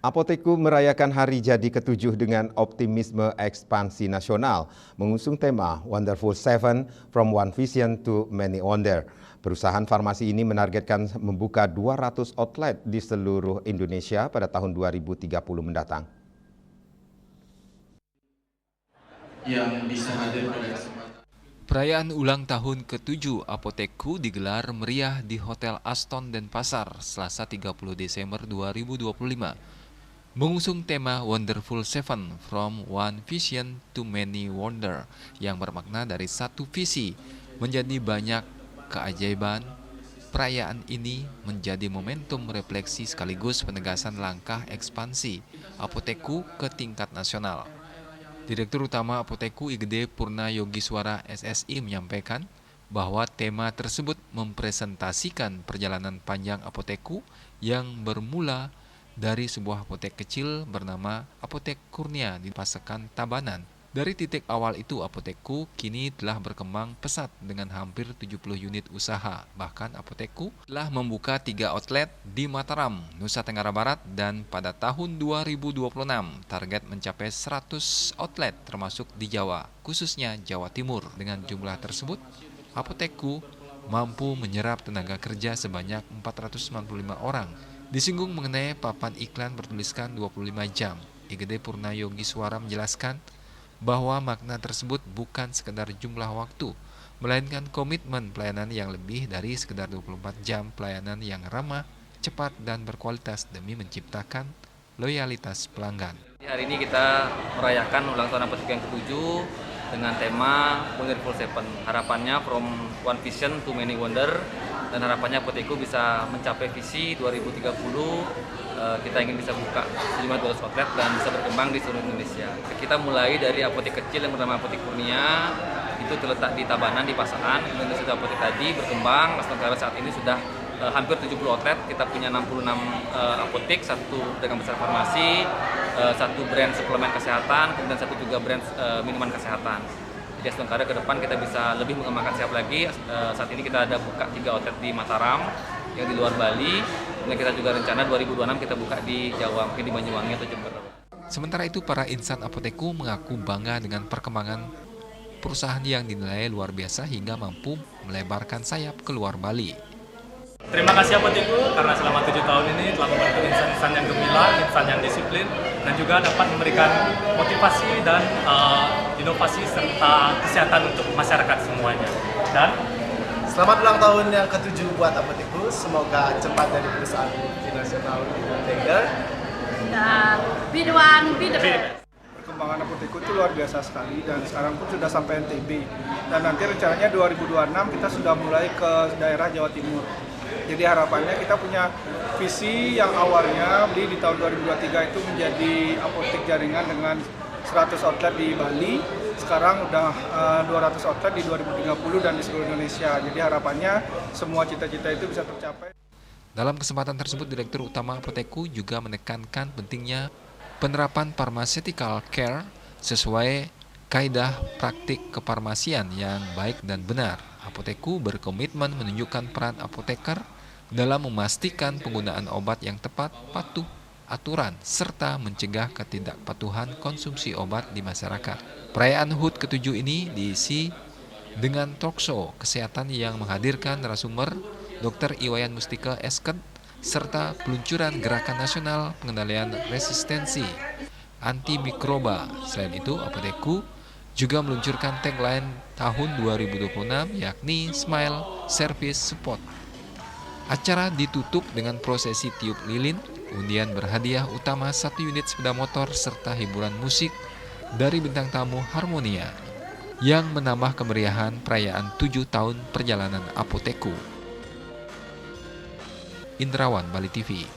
Apoteku merayakan hari jadi ke-7 dengan optimisme ekspansi nasional, mengusung tema Wonderful Seven from One Vision to Many Wonder. Perusahaan farmasi ini menargetkan membuka 200 outlet di seluruh Indonesia pada tahun 2030 mendatang. Yang bisa hadir pada kesempatan. Perayaan ulang tahun ke-7 Apoteku digelar meriah di Hotel Aston Denpasar, Selasa 30 Desember 2025. Mengusung tema Wonderful Seven from One Vision to Many Wonder yang bermakna dari satu visi menjadi banyak keajaiban. Perayaan ini menjadi momentum refleksi sekaligus penegasan langkah ekspansi Apoteku ke tingkat nasional. Direktur Utama Apoteku Igede Purna Yogiswara SSI menyampaikan bahwa tema tersebut mempresentasikan perjalanan panjang Apoteku yang bermula dari sebuah apotek kecil bernama Apotek Kurnia di Pasekan Tabanan. Dari titik awal itu, Apoteku kini telah berkembang pesat dengan hampir 70 unit usaha. Bahkan Apoteku telah membuka 3 outlet di Mataram, Nusa Tenggara Barat, dan pada tahun 2026 target mencapai 100 outlet termasuk di Jawa, khususnya Jawa Timur. Dengan jumlah tersebut, Apoteku mampu menyerap tenaga kerja sebanyak 495 orang. Disinggung mengenai papan iklan bertuliskan 25 jam, Igede Purna Yogiswara menjelaskan bahwa makna tersebut bukan sekedar jumlah waktu, melainkan komitmen pelayanan yang lebih dari sekedar 24 jam, pelayanan yang ramah, cepat, dan berkualitas demi menciptakan loyalitas pelanggan. Hari ini kita merayakan ulang tahun Apoteku yang ke-7 dengan tema Wonderful Seven. Harapannya from One Vision to Many Wonder, dan harapannya Apoteku bisa mencapai visi 2030. Kita ingin bisa buka sejumlah 200 outlet dan bisa berkembang di seluruh Indonesia. Kita mulai dari apotek kecil yang bernama Apotek Kurnia, itu terletak di Tabanan, di Pasaran. Kemudian sudah apotek tadi berkembang, sementara saat ini sudah hampir 70 outlet. Kita punya 66 apotek, 1 pedagang besar farmasi, 1 brand suplemen kesehatan, kemudian 1 juga brand minuman kesehatan. Jadi sementara ke depan kita bisa lebih mengembangkan siap lagi. Saat ini kita ada buka 3 outlet di Mataram yang di luar Bali. Kemudian kita juga rencana 2026 kita buka di Jawa, mungkin di Banyuwangi atau Jember. Sementara itu, para insan Apoteku mengaku bangga dengan perkembangan perusahaan yang dinilai luar biasa hingga mampu melebarkan sayap ke luar Bali. Terima kasih Apoteku karena selama 7 tahun ini telah membantu insan-insan yang gemilang, insan yang disiplin, dan juga dapat memberikan motivasi dan inovasi serta kesehatan untuk masyarakat semuanya. Dan selamat ulang tahun yang ke-7 buat Apoteku. Semoga cepat dari perusahaan multinasional leader. Dan be the one, be the best. Perkembangan Apoteku itu luar biasa sekali dan sekarang pun sudah sampai NTB. Dan nanti rencananya 2026 kita sudah mulai ke daerah Jawa Timur. Jadi harapannya kita punya visi yang awalnya di tahun 2023 itu menjadi apotek jaringan dengan 100 outlet di Bali. Sekarang udah 200 outlet di 2030 dan di seluruh Indonesia. Jadi harapannya semua cita-cita itu bisa tercapai. Dalam kesempatan tersebut, Direktur Utama Apoteku juga menekankan pentingnya penerapan pharmaceutical care sesuai kaidah praktik kefarmasian yang baik dan benar. Apoteku berkomitmen menunjukkan peran apoteker dalam memastikan penggunaan obat yang tepat, patuh aturan, serta mencegah ketidakpatuhan konsumsi obat di masyarakat. Perayaan HUT ke-7 ini diisi dengan talkshow kesehatan yang menghadirkan narasumber Dr. Iwayan Mustika Esket, serta peluncuran Gerakan Nasional Pengendalian Resistensi Antimikroba. Selain itu, Apoteku juga meluncurkan tagline tahun 2026 yakni Smile Service Support. Acara ditutup dengan prosesi tiup lilin, undian berhadiah utama 1 unit sepeda motor, serta hiburan musik dari bintang tamu Harmonia yang menambah kemeriahan perayaan 7 tahun perjalanan Apoteku. Indrawan, Bali TV.